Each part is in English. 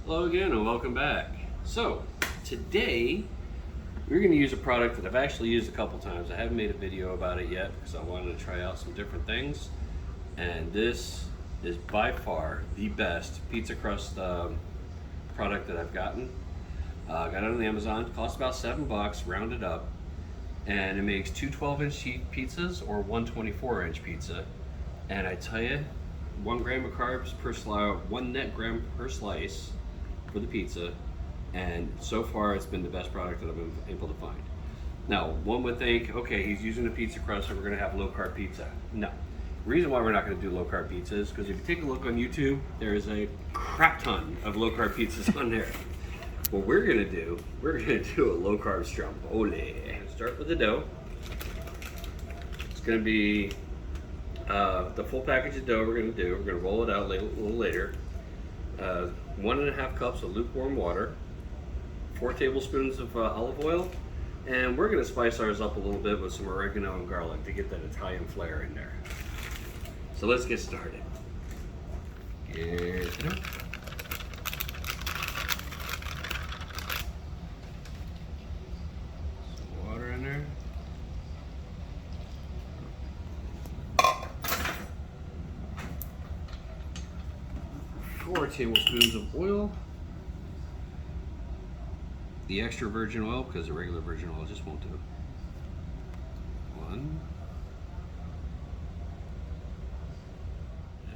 Hello again and welcome back. So today we're going to use a product that I've actually used a couple times. I haven't made a video about it yet because I wanted to try out some different things, and this is by far the best pizza crust product that I've gotten. Got it on Amazon. Cost about $7, rounded up, and it makes two 12-inch pizzas or one 24-inch pizza. And I tell you, 1 gram of carbs per slice, 1 net gram per slice for the pizza, and so far it's been the best product that I've been able to find. Now, one would think, okay, he's using a pizza crust, so we're going to have low carb pizza. No. The reason why we're not going to do low carb pizza is because if you take a look on YouTube, there is a crap ton of low carb pizzas on there. What we're going to do a low carb stromboli. Start with the dough. It's going to be the full package of dough we're going to do. We're going to roll it out a little later. 1.5 cups of lukewarm water, 4 tablespoons of olive oil, and we're going to spice ours up a little bit with some oregano and garlic to get that Italian flair in there. So let's get started. Here's the dough. Some water in there. 4 tablespoons of oil. The extra virgin oil, because the regular virgin oil just won't do. 1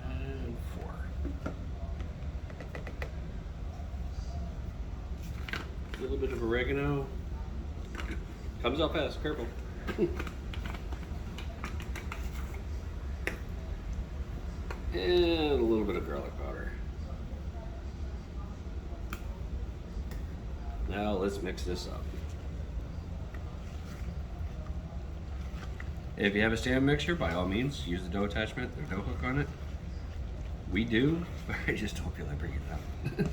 and 4. A little bit of oregano. Comes out fast, careful. And a little bit of garlic powder. Now let's mix this up. If you have a stand mixer, by all means, use the dough attachment, the dough hook on it. We do, but I just don't feel like bringing it up.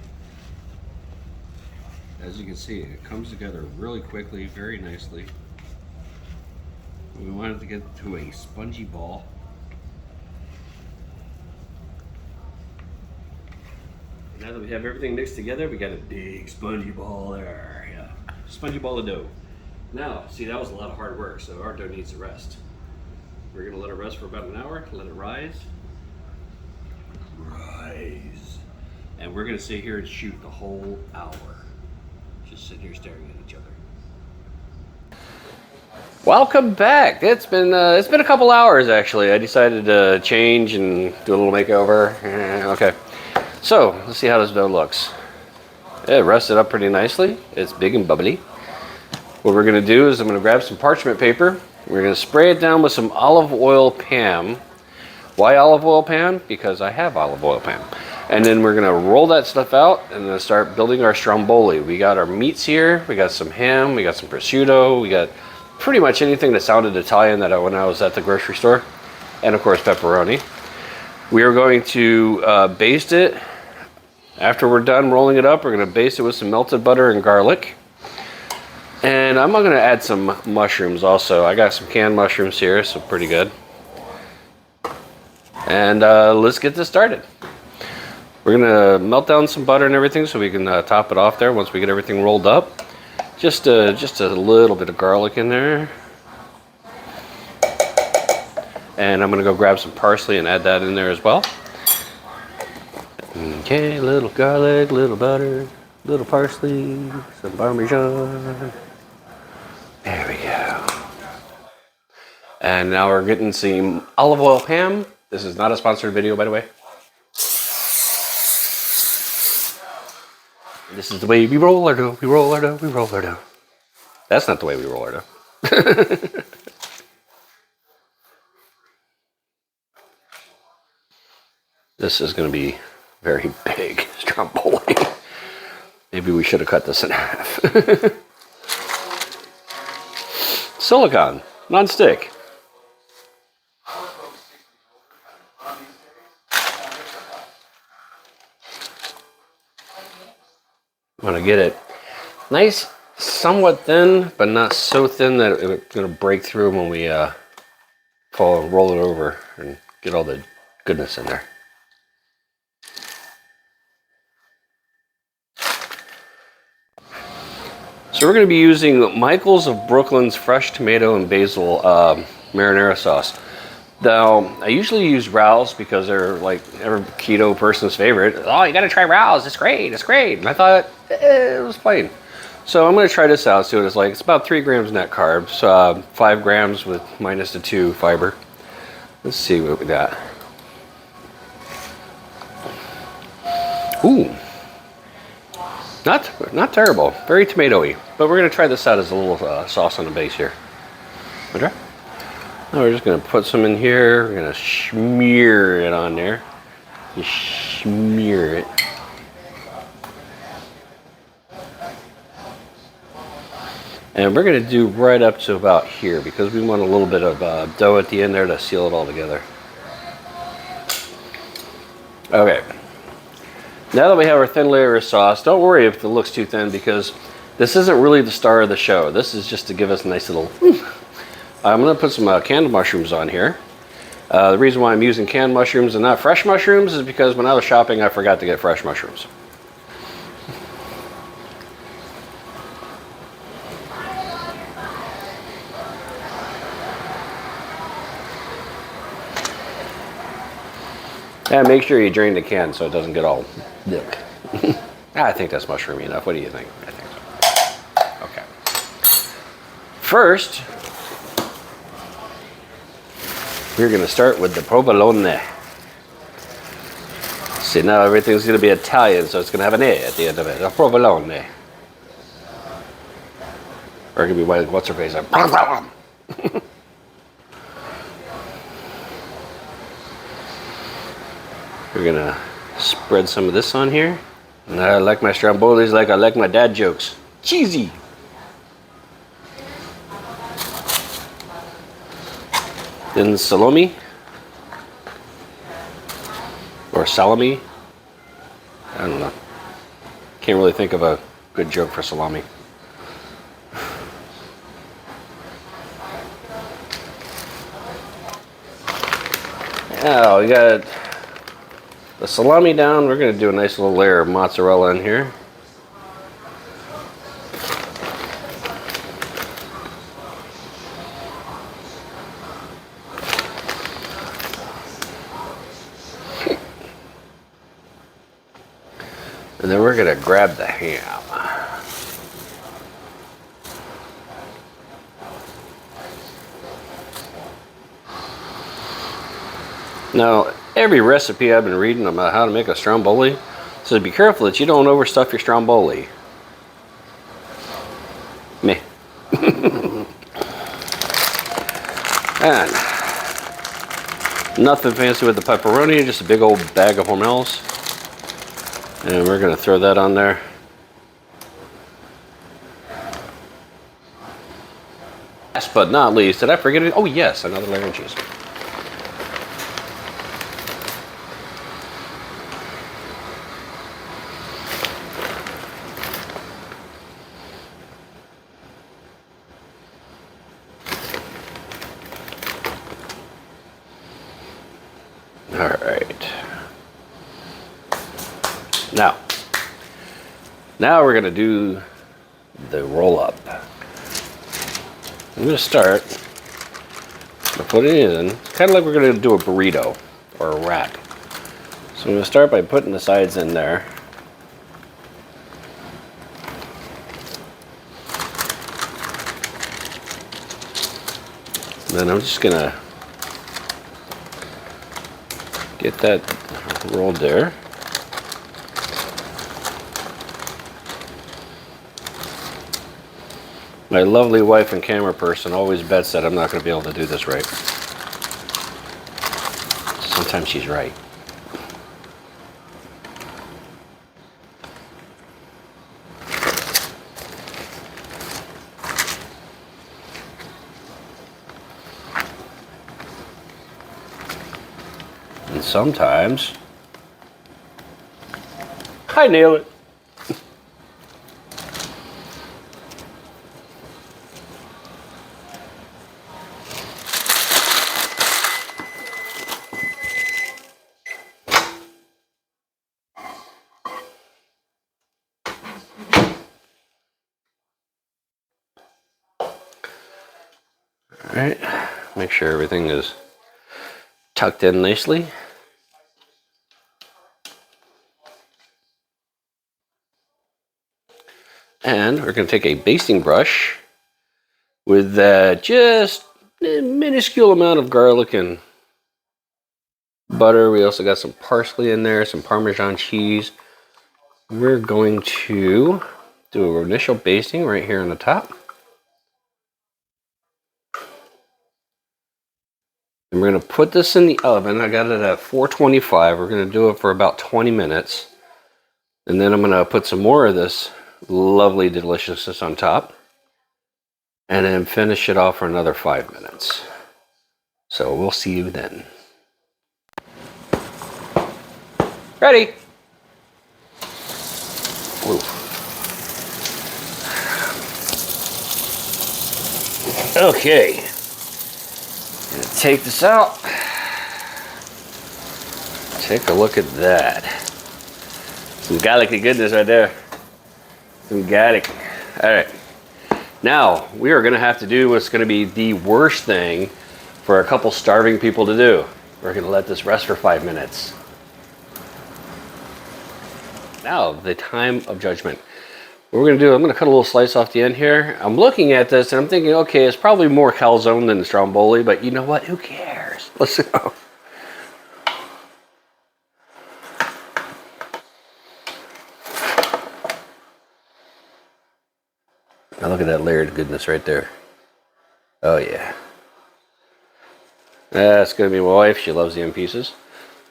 As you can see, it comes together really quickly, very nicely. We want it to get to a spongy ball. Now that we have everything mixed together, we got a big spongy ball there. Yeah, spongy ball of dough. Now, see, that was a lot of hard work, so our dough needs to rest. We're gonna let it rest for about an hour, let it rise. And we're gonna sit here and shoot the whole hour. Just sitting here staring at each other. Welcome back. It's been a couple hours actually. I decided to change and do a little makeover. Okay. So, let's see how this dough looks. It rested up pretty nicely. It's big and bubbly. What we're going to do is I'm going to grab some parchment paper. We're going to spray it down with some olive oil Pam. Why olive oil Pam? Because I have olive oil Pam. And then we're going to roll that stuff out and then start building our stromboli. We got our meats here. We got some ham. We got some prosciutto. We got pretty much anything that sounded Italian when I was at the grocery store. And of course, pepperoni. We are going to baste it. After we're done rolling it up, we're going to baste it with some melted butter and garlic. And I'm going to add some mushrooms also. I got some canned mushrooms here, so pretty good. And let's get this started. We're going to melt down some butter and everything so we can top it off there once we get everything rolled up. Just a little bit of garlic in there. And I'm going to go grab some parsley and add that in there as well. Okay, a little garlic, little butter, little parsley, some Parmesan. There we go. And now we're getting some olive oil Pam. This is not a sponsored video, by the way. This is the way we roll our dough. We roll our dough. We roll our dough. That's not the way we roll our dough. This is going to be very big stromboli. Maybe we should have cut this in half. Silicone, non-stick. I'm going to get it nice, somewhat thin, but not so thin that it's going to break through when we roll it over and get all the goodness in there. So we're going to be using Michael's of Brooklyn's fresh tomato and basil marinara sauce. Now, I usually use Rao's because they're like every keto person's favorite. Oh, you got to try Rao's. It's great. It's great. And I thought it was plain. So I'm going to try this out. See what it's like. It's about 3 grams net carbs, 5 grams with minus the 2 fiber. Let's see what we got. Ooh. Not terrible. Very tomatoey. But we're going to try this out as a little sauce on the base here. Okay. Now we're just going to put some in here. We're going to smear it on there. Just smear it. And we're going to do right up to about here because we want a little bit of dough at the end there to seal it all together. Okay. Now that we have our thin layer of sauce, don't worry if it looks too thin because this isn't really the star of the show. This is just to give us a nice little... I'm going to put some canned mushrooms on here. The reason why I'm using canned mushrooms and not fresh mushrooms is because when I was shopping, I forgot to get fresh mushrooms. And make sure you drain the can so it doesn't get all thick. I think that's mushroomy enough. What do you think? I think so. Okay. First, we're going to start with the provolone. See, now everything's going to be Italian, so it's going to have an A at the end of it. A provolone. Or it could be what's her face? We're going to spread some of this on here. And I like my strombolis like I like my dad jokes. Cheesy. Then salami. Or salami. I don't know. Can't really think of a good joke for salami. Now we got the salami down. We're going to do a nice little layer of mozzarella in here. And then we're going to grab the ham. Now, every recipe I've been reading about how to make a stromboli says be careful that you don't overstuff your stromboli. Meh. And nothing fancy with the pepperoni, just a big old bag of Hormels. And we're going to throw that on there. Last but not least, did I forget it? Oh yes, another layer of cheese. All right. Now we're going to do the roll up. I'm going to start by putting it in. It's kind of like we're going to do a burrito or a wrap. So I'm going to start by putting the sides in there. And then I'm just going to get that rolled there. My lovely wife and camera person always bets that I'm not going to be able to do this right. Sometimes she's right. And sometimes I nail it. Alright, make sure everything is tucked in nicely. And we're going to take a basting brush with just a minuscule amount of garlic and butter. We also got some parsley in there, some Parmesan cheese. We're going to do an initial basting right here on the top. And we're going to put this in the oven. I got it at 425. We're going to do it for about 20 minutes. And then I'm going to put some more of this lovely deliciousness on top. And then finish it off for another 5 minutes. So we'll see you then. Ready? Ooh. Okay. Gonna take this out. Take a look at that. Some garlicky goodness right there. Some garlic. All right. Now we are gonna have to do what's gonna be the worst thing for a couple starving people to do. We're gonna let this rest for 5 minutes. Now, the time of judgment. What we're gonna do, I'm gonna cut a little slice off the end here. I'm looking at this and I'm thinking, okay, it's probably more calzone than stromboli, but you know what? Who cares? Let's go. Now look at that layered goodness right there. Oh yeah. That's gonna be my wife. She loves the in pieces.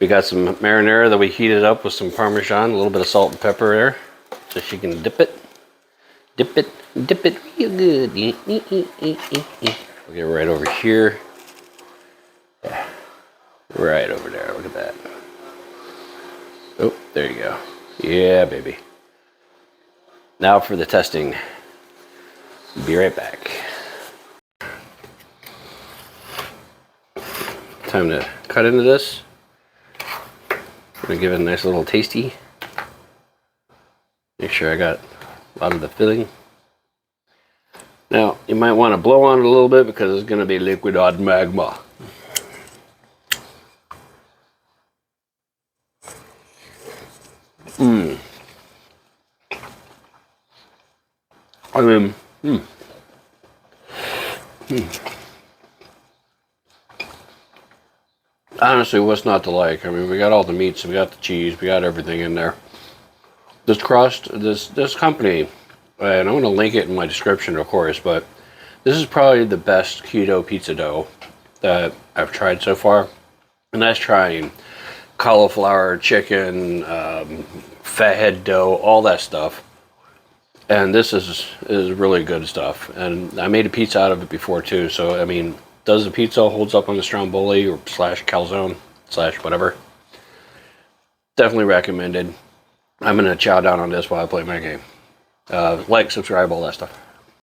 We got some marinara that we heated up with some Parmesan, a little bit of salt and pepper there, so she can dip it real good. We'll get right over here. Yeah, right over there. Look at that. Oh, there you go. Yeah, baby. Now for the testing. Be right back. Time to cut into this. I'm gonna give it a nice little tasty. Make sure I got a lot of the filling. Now, you might want to blow on it a little bit because it's gonna be liquid hot magma. I mean, honestly, what's not to like? I mean, we got all the meats, we got the cheese, we got everything in there. This crust, this company, and I'm going to link it in my description, of course, but this is probably the best keto pizza dough that I've tried so far. And that's trying cauliflower, chicken, fathead dough, all that stuff. And this is really good stuff. And I made a pizza out of it before too. So, I mean, does the pizza holds up on the Stromboli or slash calzone slash whatever? Definitely recommended. I'm going to chow down on this while I play my game. Like, subscribe, all that stuff.